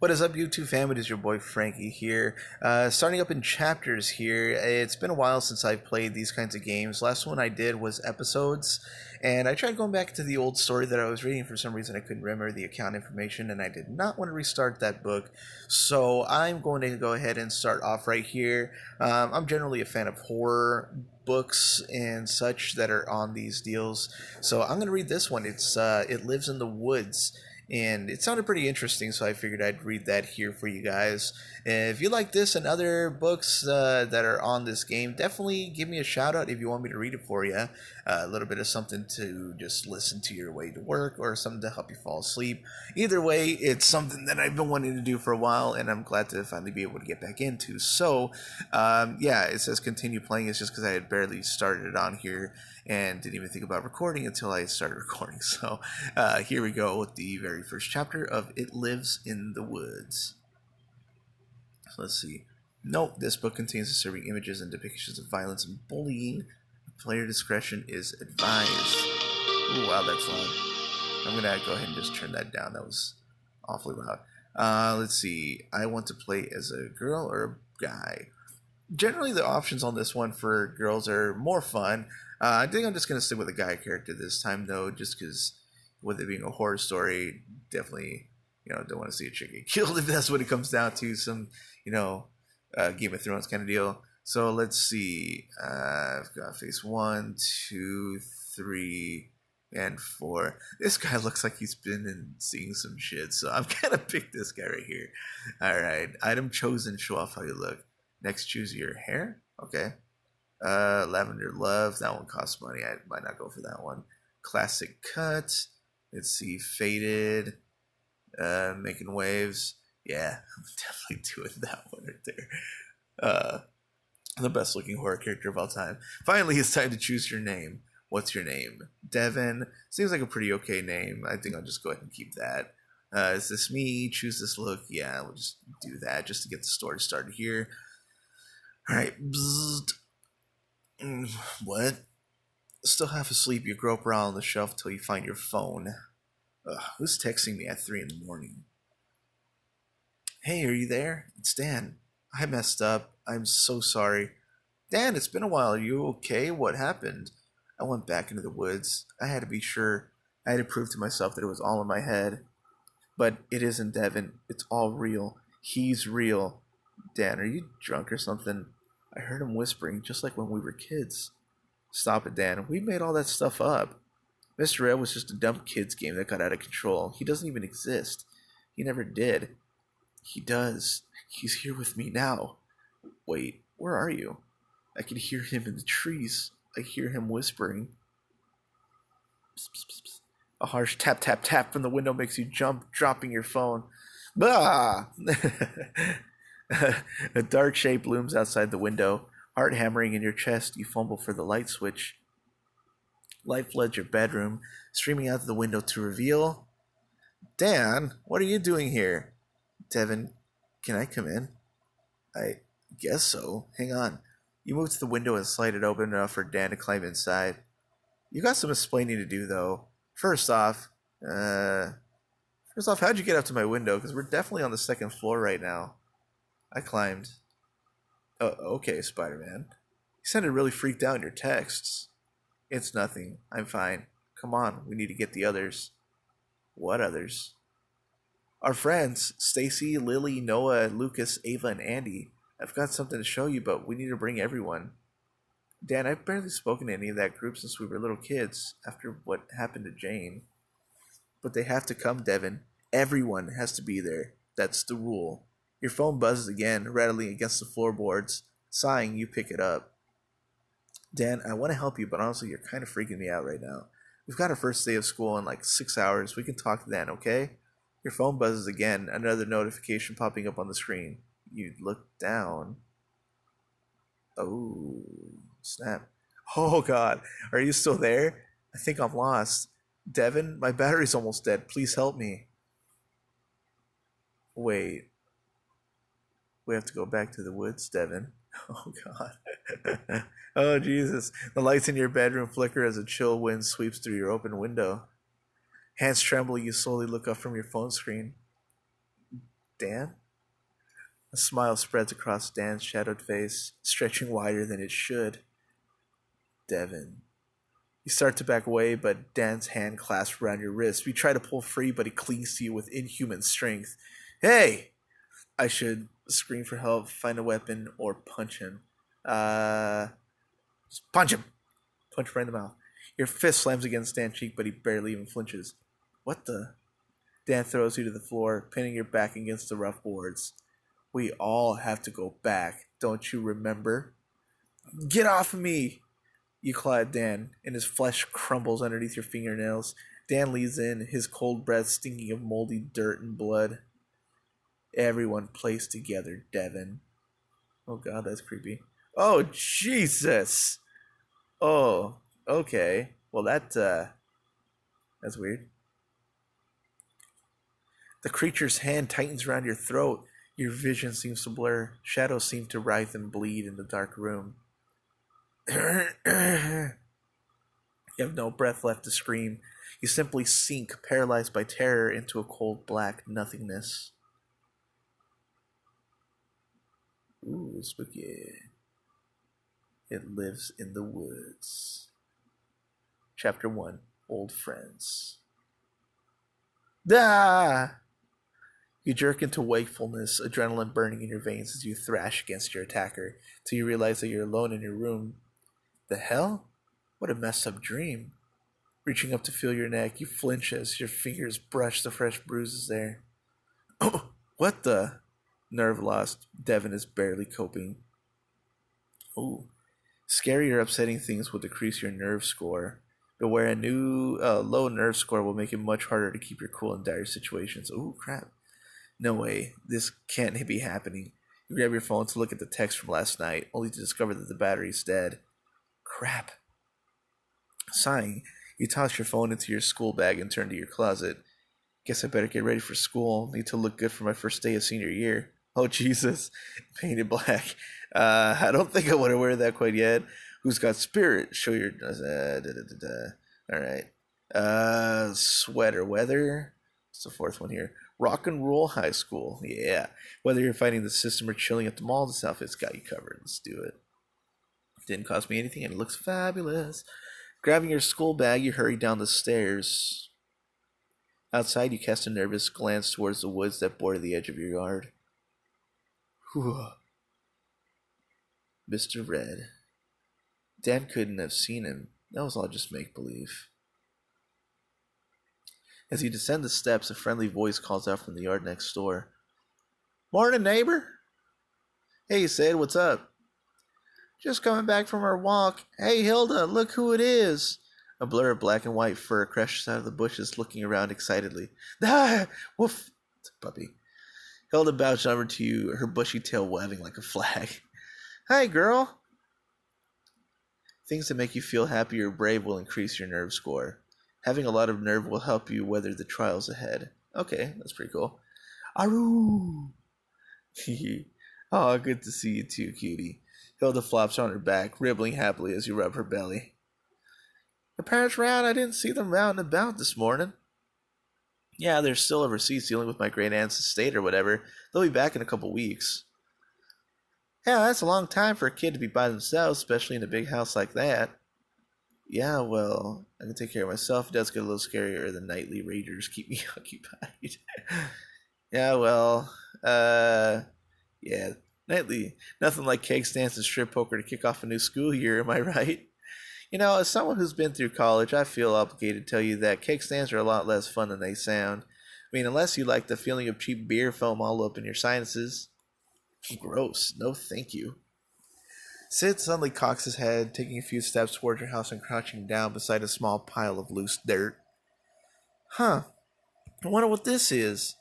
What is up, YouTube fam? It is your boy Frankie here. Starting up in chapters here. It's been a while since I've played these kinds of games. Last one I did was episodes, and I tried going back to the old story that I was reading. For some reason, I couldn't remember the account information, and I did not want to restart that book. So I'm going to go ahead and start off right here. I'm generally a fan of horror books and such that are on these deals. So I'm going to read this one. It's It Lives in the Woods. And it sounded pretty interesting, so I figured I'd read that here for you guys. And if you like this and other books that are on this game, definitely give me a shout out if you want me to read it for you. A little bit of something to just listen to your way to work, or something to help you fall asleep. Either way, it's something that I've been wanting to do for a while, and I'm glad to finally be able to get back into. So, yeah, it says continue playing. It's just because I had barely started it on here and didn't even think about recording until I started recording. So here we go with the very first chapter of It Lives in the Woods. So let's see. Nope, this book contains disturbing images and depictions of violence and bullying. Player discretion is advised. Ooh, wow, that's loud. I'm going to go ahead and just turn that down. That was awfully loud. Let's see. I want to play as a girl or a guy. Generally, the options on this one for girls are more fun. I think I'm just going to stick with a guy character this time, though, just because with it being a horror story, definitely, don't want to see a chick get killed if that's what it comes down to. Some, Game of Thrones kind of deal. So let's see. I've got face 1, 2, 3, and 4. This guy looks like he's been seeing some shit, so I'm going to pick this guy right here. All right. Item chosen. Show off how you look. Next, choose your hair. Okay. Lavender Love. That one costs money. I might not go for that one. Classic cut. Let's see. Faded. Making waves. Yeah, I'm definitely doing that one right there. The best looking horror character of all time. Finally, it's time to choose your name. What's your name? Devin. Seems like a pretty okay name. I think I'll just go ahead and keep that. Is this me? Choose this look. Yeah, we'll just do that just to get the story started here. All right. What? Still half asleep, you grope around on the shelf till you find your phone. Who's texting me at 3 in the morning? Hey, are you there? It's Dan. I messed up. I'm so sorry. Dan, it's been a while. Are you okay? What happened? I went back into the woods. I had to be sure. I had to prove to myself that it was all in my head. But it isn't, Devin. It's all real. He's real. Dan, are you drunk or something? I heard him whispering, just like when we were kids. Stop it, Dan. We made all that stuff up. Mr. Ed was just a dumb kid's game that got out of control. He doesn't even exist. He never did. He does. He's here with me now. Wait, where are you? I can hear him in the trees. I hear him whispering. Psst, psst, psst, psst. A harsh tap, tap, tap from the window makes you jump, dropping your phone. Bah! A dark shape looms outside the window. Heart hammering in your chest, you fumble for the light switch. Light floods your bedroom, streaming out the window to reveal... Dan, what are you doing here? Devin, can I come in? I guess so. Hang on. You move to the window and slide it open enough for Dan to climb inside. You got some explaining to do, though. First off, how'd you get up to my window? Because we're definitely on the second floor right now. I climbed. Oh, okay, Spider-Man. You sounded really freaked out in your texts. It's nothing. I'm fine. Come on, we need to get the others. What others? Our friends, Stacy, Lily, Noah, Lucas, Ava, and Andy. I've got something to show you, but we need to bring everyone. Dan, I've barely spoken to any of that group since we were little kids, after what happened to Jane. But they have to come, Devin. Everyone has to be there. That's the rule. Your phone buzzes again, rattling against the floorboards. Sighing, you pick it up. Dan, I want to help you, but honestly, you're kind of freaking me out right now. We've got our first day of school in like 6 hours. We can talk then, okay? Your phone buzzes again, another notification popping up on the screen. You look down. Oh, snap. Oh, God. Are you still there? I think I'm lost. Devin, my battery's almost dead. Please help me. Wait. We have to go back to the woods, Devin. Oh, God. Oh, Jesus. The lights in your bedroom flicker as a chill wind sweeps through your open window. Hands trembling, you slowly look up from your phone screen. Dan? A smile spreads across Dan's shadowed face, stretching wider than it should. Devin. You start to back away, but Dan's hand clasps around your wrist. You try to pull free, but he clings to you with inhuman strength. Hey! I should scream for help, find a weapon, or punch him. Just punch him! Punch him right in the mouth. Your fist slams against Dan's cheek, but he barely even flinches. What the? Dan throws you to the floor, pinning your back against the rough boards. We all have to go back, don't you remember? Get off of me! You claw at Dan, and his flesh crumbles underneath your fingernails. Dan leans in, his cold breath stinking of moldy dirt and blood. Everyone plays together, Devin. Oh god, that's creepy. Oh, Jesus! Oh, okay. Well, that's weird. The creature's hand tightens around your throat. Your vision seems to blur. Shadows seem to writhe and bleed in the dark room. You have no breath left to scream. You simply sink, paralyzed by terror, into a cold black nothingness. Ooh, spooky. It lives in the woods. Chapter 1, Old Friends. Ah! You jerk into wakefulness, adrenaline burning in your veins as you thrash against your attacker, till you realize that you're alone in your room. The hell? What a messed up dream. Reaching up to feel your neck, you flinch as your fingers brush the fresh bruises there. Oh, what the? Nerve lost, Devin is barely coping. Ooh. Scary or upsetting things will decrease your nerve score, but where a new low nerve score will make it much harder to keep your cool in dire situations. Ooh, crap. No way. This can't be happening. You grab your phone to look at the text from last night, only to discover that the battery's dead. Crap. Sighing, you toss your phone into your school bag and turn to your closet. Guess I better get ready for school. Need to look good for my first day of senior year. Oh, Jesus. Painted black. I don't think I want to wear that quite yet. Who's got spirit? Show your... Alright. Sweater weather. What's the fourth one here? Rock and roll high school. Yeah. Whether you're fighting the system or chilling at the mall, this outfit's got you covered. Let's do it. Didn't cost me anything and it looks fabulous. Grabbing your school bag, you hurry down the stairs. Outside, you cast a nervous glance towards the woods that border the edge of your yard. Whew. Mr. Red. Dan couldn't have seen him. That was all just make-believe. As you descend the steps, a friendly voice calls out from the yard next door. Morning, neighbor. Hey, Sid, what's up? Just coming back from our walk. Hey, Hilda, look who it is. A blur of black and white fur crashes out of the bushes, looking around excitedly. Ah! Woof! It's a puppy. Hilda bounced over to you, her bushy tail waving like a flag. Hi, girl. Things that make you feel happy or brave will increase your nerve score. Having a lot of nerve will help you weather the trials ahead. Okay, that's pretty cool. Aroo! Oh, good to see you too, cutie. Hilda flops on her back, ribbling happily as you rub her belly. The parents round, I didn't see them out and about this morning. Yeah, they're still overseas dealing with my great aunt's estate or whatever. They'll be back in a couple weeks. Yeah, that's a long time for a kid to be by themselves, especially in a big house like that. Yeah, well, I can take care of myself. It does get a little scarier. The nightly ragers keep me occupied. Yeah, well, yeah, nightly. Nothing like cake stands and strip poker to kick off a new school year, am I right? You know, as someone who's been through college, I feel obligated to tell you that cake stands are a lot less fun than they sound. I mean, unless you like the feeling of cheap beer foam all up in your sinuses. Gross. No thank you. Sid suddenly cocks his head, taking a few steps towards your house and crouching down beside a small pile of loose dirt. Huh. I wonder what this is.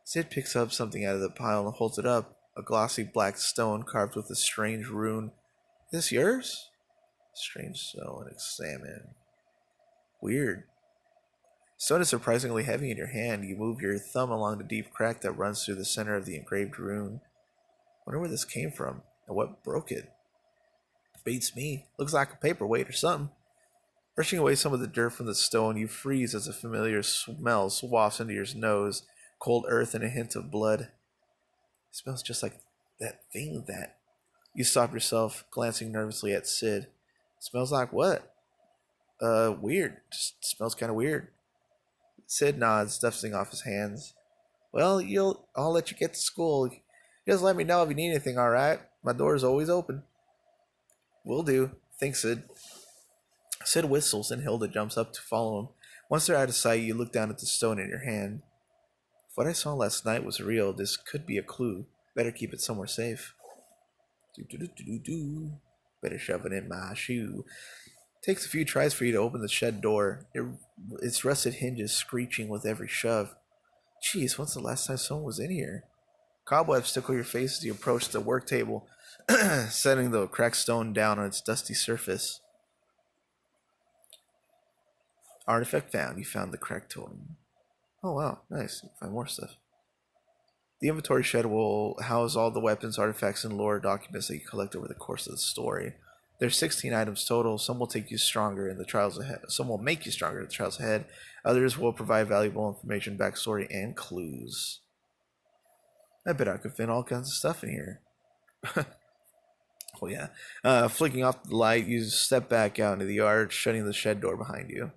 Sid picks up something out of the pile and holds it up. A glossy black stone carved with a strange rune. Is this yours? Strange stone. Examine. Weird. Stone is surprisingly heavy in your hand. You move your thumb along the deep crack that runs through the center of the engraved rune. Wonder where this came from and what broke it. Beats me. Looks like a paperweight or something. Brushing away some of the dirt from the stone, you freeze as a familiar smell wafts into your nose. Cold earth and a hint of blood. It smells just like that thing that... You stop yourself, glancing nervously at Sid. Smells like what? Weird. Just smells kind of weird. Sid nods, dusting off his hands. Well, I'll let you get to school. Just let me know if you need anything, alright? My door's always open. Will do. Thanks, Sid. Sid whistles and Hilda jumps up to follow him. Once they're out of sight, you look down at the stone in your hand. If what I saw last night was real, this could be a clue. Better keep it somewhere safe. Do. Better shove it in my shoe. Takes a few tries for you to open the shed door. Its rusted hinges screeching with every shove. Jeez, when's the last time someone was in here? Cobwebs tickle your face as you approach the work table, setting the cracked stone down on its dusty surface. Artifact found. You found the cracked totem. Oh wow, nice. You find more stuff. The inventory shed will house all the weapons, artifacts, and lore documents that you collect over the course of the story. There's 16 items total. Some will take you stronger in the trials ahead. Some will make you stronger in the trials ahead. Others will provide valuable information, backstory, and clues. I bet I could fit all kinds of stuff in here. Oh yeah. Flicking off the light, you step back out into the yard, shutting the shed door behind you.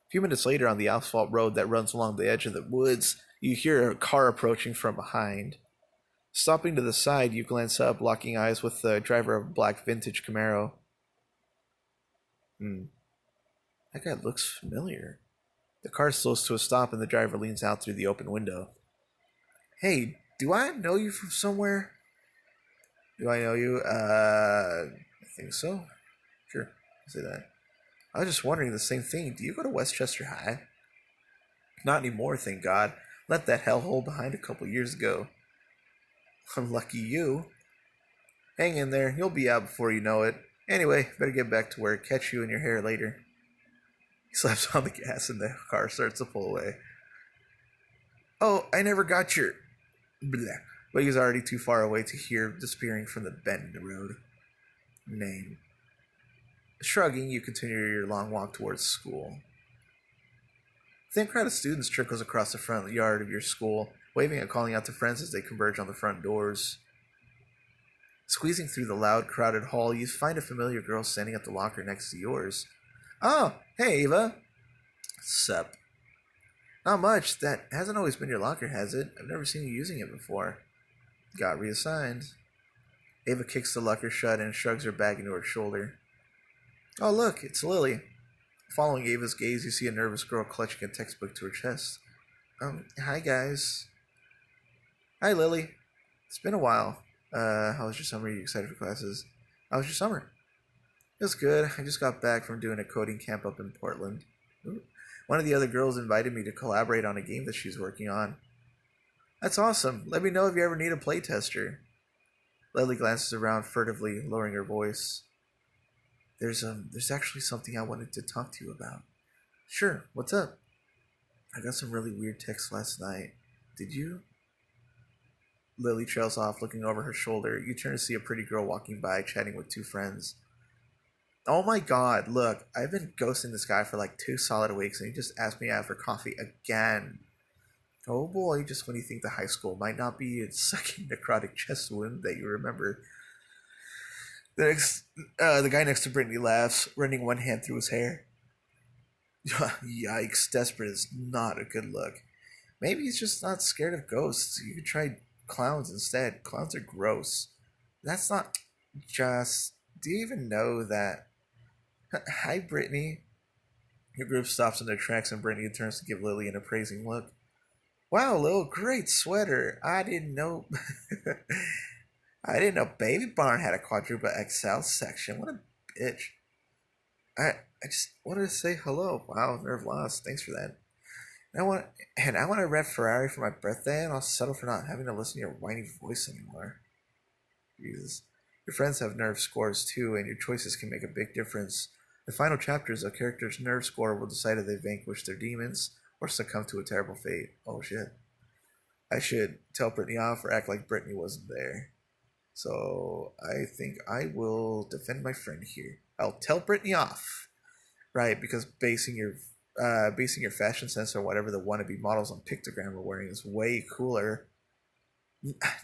A few minutes later, on the asphalt road that runs along the edge of the woods, you hear a car approaching from behind. Stopping to the side, you glance up, locking eyes with the driver of a black vintage Camaro. That guy looks familiar. The car slows to a stop and the driver leans out through the open window. Hey, do I know you from somewhere? Do I know you? I think so. Sure, I'll say that. I was just wondering the same thing. Do you go to Westchester High? Not anymore, thank God. Left that hellhole behind a couple years ago. Unlucky you. Hang in there. You'll be out before you know it. Anyway, better get back to work. Catch you in your hair later. He slaps on the gas and the car starts to pull away. Oh, I never got your... Blah. But he's already too far away to hear, disappearing from the bend in the road. Name. Shrugging, you continue your long walk towards school. A thin crowd of students trickles across the front yard of your school, waving and calling out to friends as they converge on the front doors. Squeezing through the loud, crowded hall, you find a familiar girl standing at the locker next to yours. Oh, hey, Ava. Sup? Not much. That hasn't always been your locker, has it? I've never seen you using it before. Got reassigned. Ava kicks the locker shut and shrugs her bag into her shoulder. Oh, look, it's Lily. Following Ava's gaze, you see a nervous girl clutching a textbook to her chest. Hi, guys. Hi, Lily. It's been a while. How was your summer? Are you excited for classes? How was your summer? It was good. I just got back from doing a coding camp up in Portland. Ooh. One of the other girls invited me to collaborate on a game that she's working on. That's awesome. Let me know if you ever need a playtester. Lily glances around furtively, lowering her voice. There's actually something I wanted to talk to you about. Sure, what's up? I got some really weird texts last night. Did you? Lily trails off, looking over her shoulder. You turn to see a pretty girl walking by, chatting with two friends. Oh my god, look, I've been ghosting this guy for like 2 solid weeks, and he just asked me out for coffee again. Oh boy, just when you think the high school might not be a sucking necrotic chest wound that you remember. The guy next to Brittany laughs, running one hand through his hair. Yikes, desperate is not a good look. Maybe he's just not scared of ghosts. You could try clowns instead. Clowns are gross. That's not just... Do you even know that? Hi, Brittany. Your group stops in their tracks and Brittany turns to give Lily an appraising look. Wow, Lil, great sweater. I didn't know... I didn't know Baby Barn had a quadruple XL section. What a bitch. I just wanted to say hello. Wow, nerve lost. Thanks for that. I want a red Ferrari for my birthday, and I'll settle for not having to listen to your whiny voice anymore. Jesus. Your friends have nerve scores too, and your choices can make a big difference. The final chapters, a character's nerve score will decide if they vanquish their demons or succumb to a terrible fate. Oh shit. I should tell Brittany off or act like Brittany wasn't there. So I think I will defend my friend here. I'll tell Brittany off, right? Because basing your fashion sense or whatever the wannabe models on Pictogram are wearing is way cooler.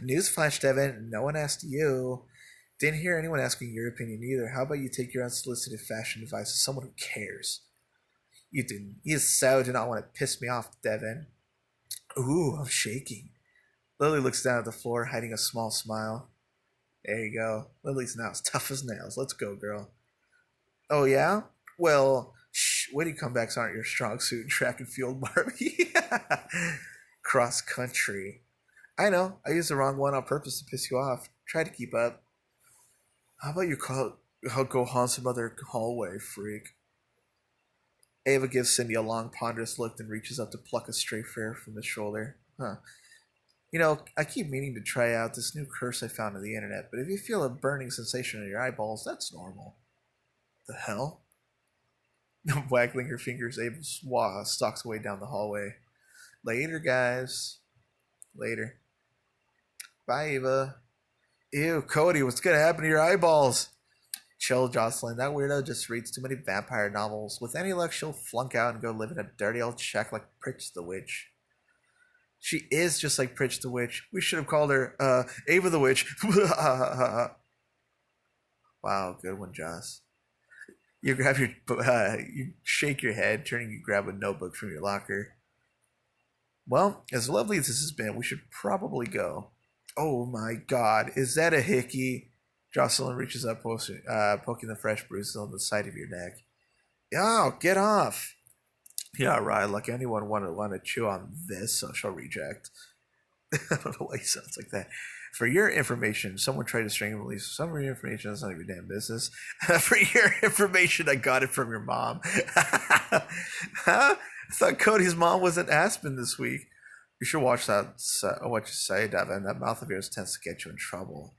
Newsflash, Devin. No one asked you. Didn't hear anyone asking your opinion either. How about you take your unsolicited fashion advice to someone who cares? You didn't. You so do not want to piss me off, Devin. Ooh, I'm shaking. Lily looks down at the floor, hiding a small smile. There you go. Lily's now as tough as nails. Let's go, girl. Oh, yeah? Well, witty comebacks aren't your strong suit in track and field, Barbie. Cross country. I know. I used the wrong one on purpose to piss you off. Try to keep up. How about you go haunt some other hallway, freak? Ava gives Cindy a long, ponderous look, then reaches up to pluck a stray hair from his shoulder. Huh. You know, I keep meaning to try out this new curse I found on the internet, but if you feel a burning sensation in your eyeballs, that's normal. The hell? Waggling her fingers, Ava stalks away down the hallway. Later, guys. Later. Bye, Ava. Ew, Cody, what's gonna happen to your eyeballs? Chill, Jocelyn. That weirdo just reads too many vampire novels. With any luck, she'll flunk out and go live in a dirty old shack like Pritch the Witch. She is just like Pritch the Witch. We should have called her, Ava the Witch. Wow, good one, Joss. You grab your, you shake your head, turning you grab a notebook from your locker. Well, as lovely as this has been, we should probably go. Oh my god, is that a hickey? Jocelyn reaches up, poking the fresh bruises on the side of your neck. Oh, get off! Yeah, right, like anyone want to chew on this social reject. I don't know why he sounds like that. For your information, someone tried to strangle me. Some of your information is none of your damn business. For your information, I got it from your mom. Huh? I thought Cody's mom was at Aspen this week. You should watch that. What you say, Devin. That mouth of yours tends to get you in trouble.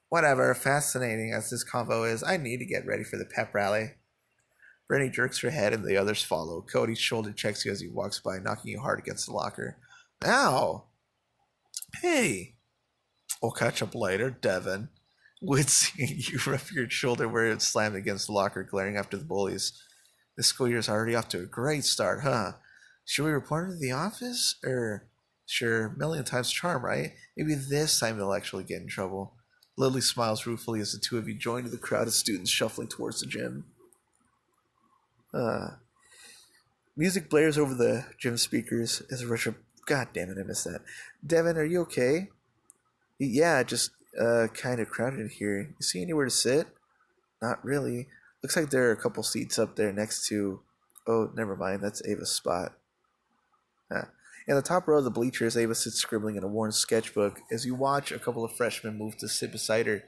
Whatever. Fascinating as this convo is, I need to get ready for the pep rally. Brittany jerks her head and the others follow. Cody's shoulder checks you as he walks by, knocking you hard against the locker. Ow! Hey! We'll catch up later, Devin. Wincing, you rub your shoulder where it slammed against the locker, glaring after the bullies. This school year's already off to a great start, huh? Should we report to the office? Sure, million times charm, right? Maybe this time they'll actually get in trouble. Lily smiles ruefully as the two of you join the crowd of students shuffling towards the gym. Music blares over the gym speakers as Richard. God damn it, I missed that. Devin, are you okay? Yeah, just kind of crowded in here. You see anywhere to sit? Not really. Looks like there are a couple seats up there next to. Oh, never mind. That's Ava's spot. In the top row of the bleachers, Ava sits scribbling in a worn sketchbook as you watch a couple of freshmen move to sit beside her.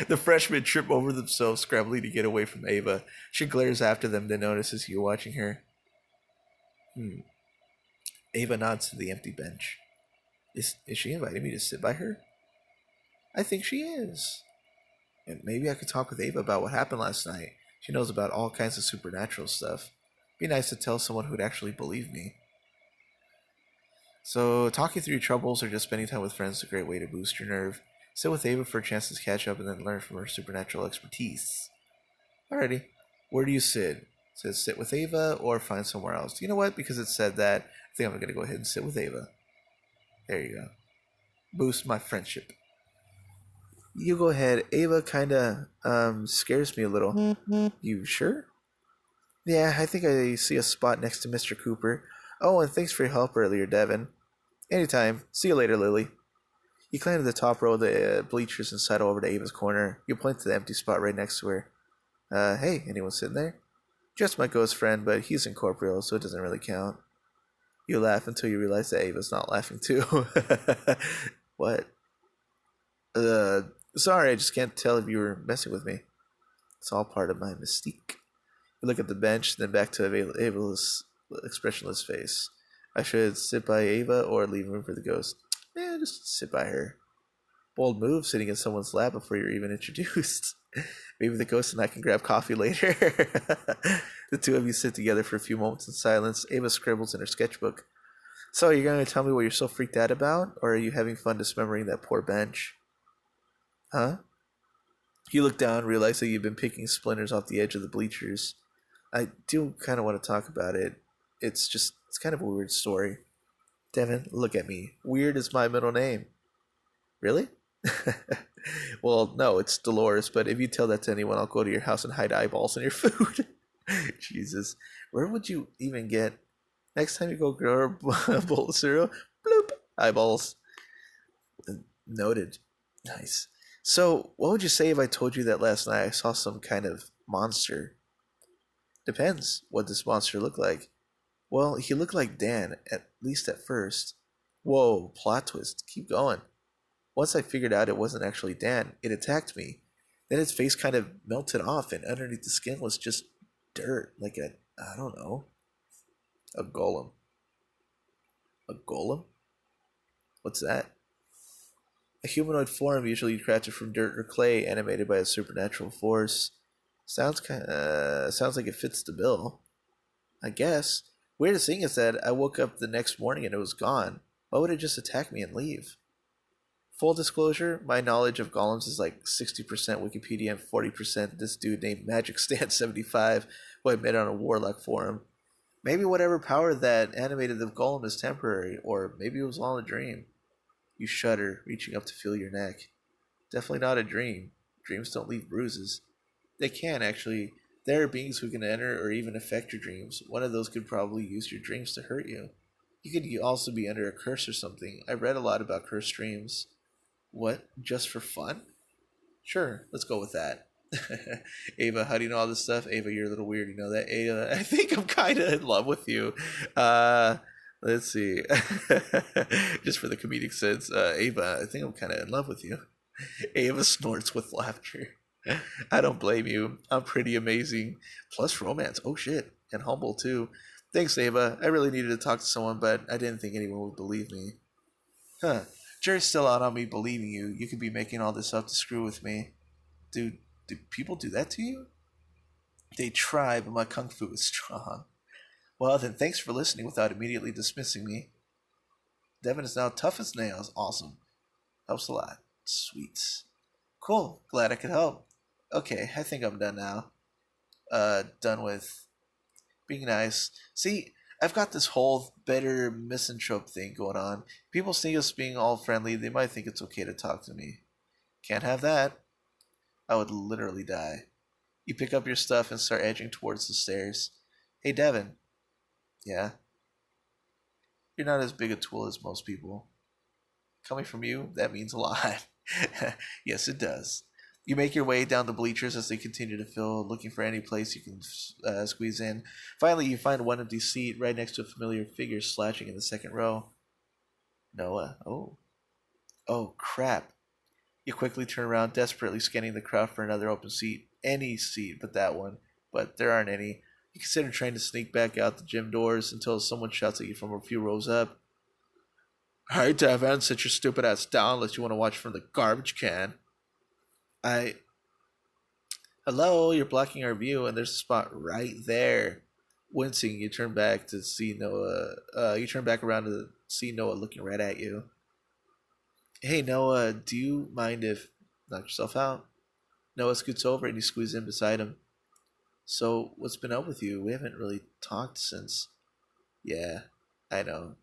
The freshmen trip over themselves, scrambling to get away from Ava. She glares after them, then notices you watching her. Ava nods to the empty bench. Is she inviting me to sit by her? I think she is. And maybe I could talk with Ava about what happened last night. She knows about all kinds of supernatural stuff. Be nice to tell someone who'd actually believe me. So, talking through your troubles or just spending time with friends is a great way to boost your nerve. Sit with Ava for a chance to catch up and then learn from her supernatural expertise. Alrighty. Where do you sit? It says sit with Ava or find somewhere else. You know what? Because it said that, I think I'm going to go ahead and sit with Ava. There you go. Boost my friendship. You go ahead. Ava kinda scares me a little. You sure? Yeah, I think I see a spot next to Mr. Cooper. Oh, and thanks for your help earlier, Devin. Anytime. See you later, Lily. You climb to the top row of the bleachers and sidle over to Ava's corner. You point to the empty spot right next to her. Hey, anyone sitting there? Just my ghost friend, but he's incorporeal, so it doesn't really count. You laugh until you realize that Ava's not laughing too. What? Sorry, I just can't tell if you were messing with me. It's all part of my mystique. You look at the bench, then back to Ava's expressionless face. I should sit by Ava or leave room for the ghost. Just sit by her. Bold move, sitting in someone's lap before you're even introduced. Maybe the ghost and I can grab coffee later. The two of you sit together for a few moments in silence. Ava scribbles in her sketchbook. So, you're going to tell me what you're so freaked out about? Or are you having fun dismembering that poor bench? Huh? You look down, realize that you've been picking splinters off the edge of the bleachers. I do kind of want to talk about it. It's kind of a weird story. Devin, look at me. Weird is my middle name. Really? Well, no, it's Dolores, but if you tell that to anyone, I'll go to your house and hide eyeballs in your food. Jesus. Where would you even get. Next time you go grow a bowl of cereal, bloop, eyeballs. Noted. Nice. So, what would you say if I told you that last night I saw some kind of monster? Depends. What this monster looked like? Well, he looked like Dan, at least at first. Whoa, plot twist. Keep going. Once I figured out it wasn't actually Dan, it attacked me. Then its face kind of melted off, and underneath the skin was just dirt, like I don't know, a golem. A golem? What's that? A humanoid form usually crafted from dirt or clay, animated by a supernatural force. Sounds like it fits the bill. I guess. Weirdest thing is that I woke up the next morning and it was gone. Why would it just attack me and leave? Full disclosure, my knowledge of golems is like 60% Wikipedia and 40% this dude named Magic Stand 75 who I met on a Warlock forum. Maybe whatever power that animated the golem is temporary, or maybe it was all a dream. You shudder, reaching up to feel your neck. Definitely not a dream. Dreams don't leave bruises. They can, actually. There are beings who can enter or even affect your dreams. One of those could probably use your dreams to hurt you. You could also be under a curse or something. I read a lot about cursed dreams. What? Just for fun? Sure, let's go with that. Ava, how do you know all this stuff? Ava, you're a little weird, you know that? Ava, I think I'm kind of in love with you. Let's see. Just for the comedic sense, Ava, I think I'm kind of in love with you. Ava snorts with laughter. I don't blame you. I'm pretty amazing. Plus romance. Oh shit. And humble too. Thanks, Ava. I really needed to talk to someone, but I didn't think anyone would believe me. Huh. Jury's still out on me believing you. You could be making all this up to screw with me. Dude, do people do that to you? They try, but my kung fu is strong. Well, then thanks for listening without immediately dismissing me. Devin is now tough as nails. Awesome. Helps a lot. Sweet. Cool. Glad I could help. Okay, I think I'm done now. Done with being nice. See, I've got this whole better misanthrope thing going on. People see us being all friendly, they might think it's okay to talk to me. Can't have that. I would literally die. You pick up your stuff and start edging towards the stairs. Hey, Devin. Yeah? You're not as big a tool as most people. Coming from you, that means a lot. Yes, it does. You make your way down the bleachers as they continue to fill, looking for any place you can squeeze in. Finally, you find one empty seat right next to a familiar figure slashing in the second row. Noah. Oh. Oh, crap. You quickly turn around, desperately scanning the crowd for another open seat. Any seat but that one. But there aren't any. You consider trying to sneak back out the gym doors until someone shouts at you from a few rows up. Hey, Devin, sit your stupid ass down unless you want to watch from the garbage can. Hello, you're blocking our view, and there's a spot right there. Wincing, you turn back to see Noah. You turn back around to see Noah looking right at you. Hey, Noah, do you mind if knock yourself out? Noah scoots over and you squeeze in beside him. So, what's been up with you? We haven't really talked since. Yeah, I know.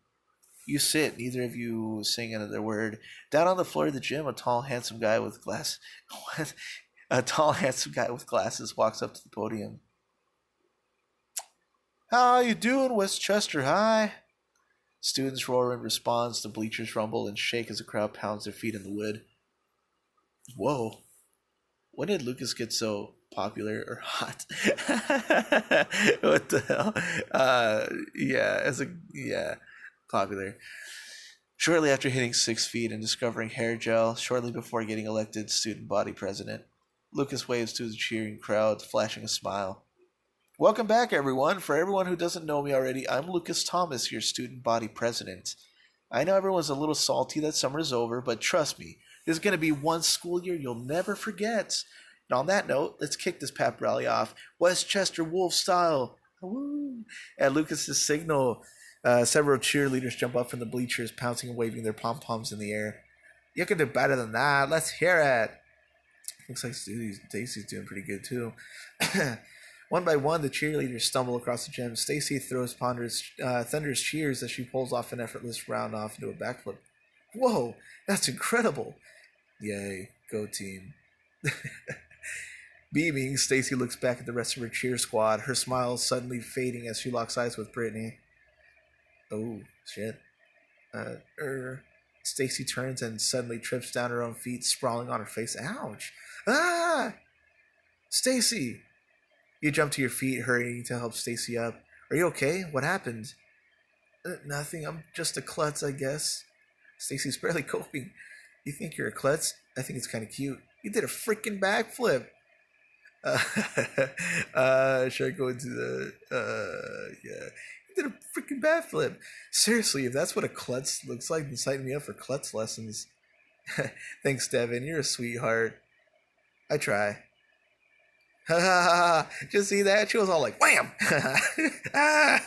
You sit, neither of you saying another word. Down on the floor of the gym, a tall, handsome guy with a tall, handsome guy with glasses walks up to the podium. How you doing, Westchester High? Students roar in response. The bleachers rumble and shake as the crowd pounds their feet in the wood. Whoa. When did Lucas get so popular or hot? What the hell? Popular. Shortly after hitting 6 feet and discovering hair gel, shortly before getting elected student body president, Lucas waves to the cheering crowd, flashing a smile. Welcome back, everyone. For everyone who doesn't know me already, I'm Lucas Thomas, your student body president. I know everyone's a little salty that summer's over, but trust me, there's going to be one school year you'll never forget. And on that note, let's kick this pep rally off, Westchester Wolf style. Woo! At Lucas's signal, several cheerleaders jump up from the bleachers, pouncing and waving their pom-poms in the air. You can do better than that. Let's hear it. Looks like Daisy's doing pretty good, too. One by one, the cheerleaders stumble across the gym. Stacy throws thunderous cheers as she pulls off an effortless round off into a backflip. Whoa, that's incredible! Yay, go team. Beaming, Stacy looks back at the rest of her cheer squad, her smile suddenly fading as she locks eyes with Brittany. Oh, shit. Stacy turns and suddenly trips down her own feet, sprawling on her face. Ouch! Ah! Stacy! You jump to your feet, hurrying to help Stacy up. Are you okay? What happened? Nothing. I'm just a klutz, I guess. Stacy's barely coping. You think you're a klutz? I think it's kind of cute. You did a freaking backflip. Should I go into the? Yeah. You did a freaking backflip. Seriously, if that's what a klutz looks like, then sign me up for klutz lessons. Thanks, Devin. You're a sweetheart. I try. Ha ha ha! Just see that? She was all like, wham! Ah!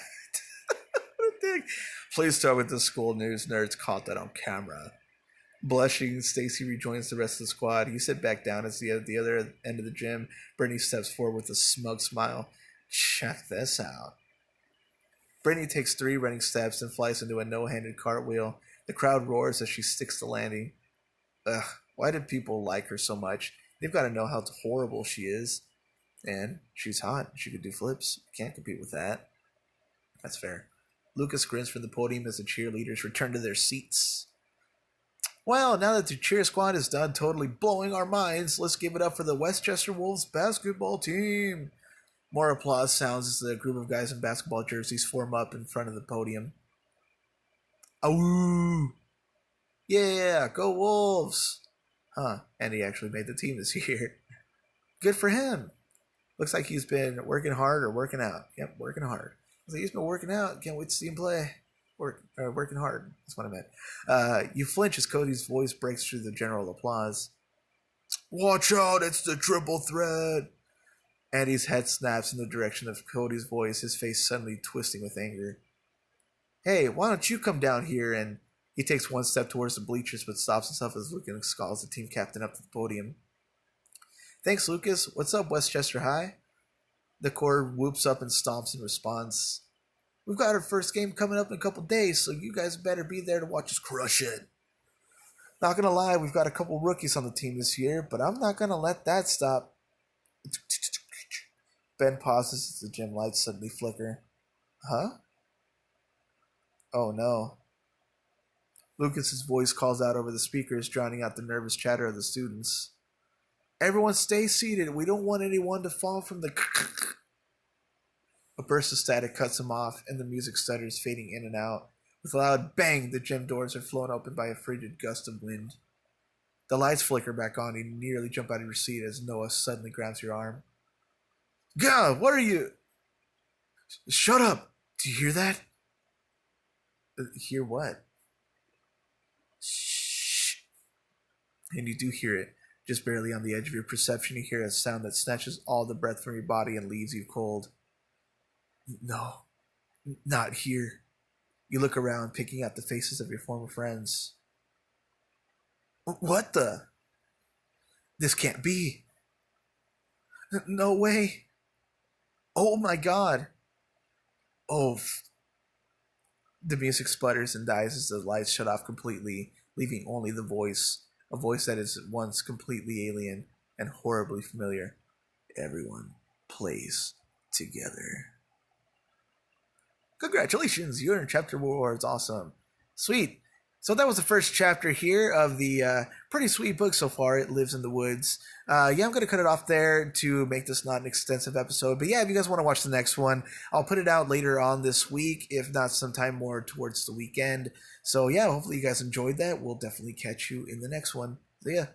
What a dick. Please start with the school news. Nerds caught that on camera. Blushing, Stacy rejoins the rest of the squad. You sit back down at the other end of the gym. Brittany steps forward with a smug smile. Check this out. Brittany takes 3 running steps and flies into a no-handed cartwheel. The crowd roars as she sticks the landing. Ugh, why did people like her so much? They've got to know how horrible she is. And she's hot. She could do flips. Can't compete with that. That's fair. Lucas grins from the podium as the cheerleaders return to their seats. Well, now that the cheer squad is done totally blowing our minds, let's give it up for the Westchester Wolves basketball team. More applause sounds as the group of guys in basketball jerseys form up in front of the podium. Awoo! Yeah, go Wolves! Huh, and he actually made the team this year. Good for him. Looks like he's been working hard or working out. Yep, working hard. He's been working out. Can't wait to see him play. Working hard. That's what I meant. You flinch as Cody's voice breaks through the general applause. Watch out, it's the triple threat. Andy's head snaps in the direction of Cody's voice, his face suddenly twisting with anger. Hey, why don't you come down here? And he takes one step towards the bleachers but stops himself as Lucas calls the team captain up to the podium. Thanks, Lucas. What's up, Westchester High? The core whoops up and stomps in response. We've got our first game coming up in a couple days, so you guys better be there to watch us crush it. Not gonna lie, we've got a couple rookies on the team this year, but I'm not gonna let that stop. Ben pauses as the gym lights suddenly flicker. Huh? Oh no. Lucas's voice calls out over the speakers, drowning out the nervous chatter of the students. Everyone stay seated. We don't want anyone to fall from the... A burst of static cuts him off, and the music stutters, fading in and out. With a loud bang, the gym doors are flown open by a frigid gust of wind. The lights flicker back on, and you nearly jump out of your seat as Noah suddenly grabs your arm. God, what are you... Shut up! Do you hear that? Hear what? Shh. And you do hear it. Just barely on the edge of your perception, you hear a sound that snatches all the breath from your body and leaves you cold. No, not here. You look around, picking out the faces of your former friends. What the? This can't be. No way. Oh my god. Oh. The music sputters and dies as the lights shut off completely, leaving only the voice. A voice that is at once completely alien and horribly familiar. Everyone plays together. Congratulations, you're in Chapter Awards. Awesome. Sweet. So that was the first chapter here of the pretty sweet book so far, It Lives in the Woods. Yeah, I'm going to cut it off there to make this not an extensive episode. But yeah, if you guys want to watch the next one, I'll put it out later on this week, if not sometime more towards the weekend. So yeah, hopefully you guys enjoyed that. We'll definitely catch you in the next one. See ya.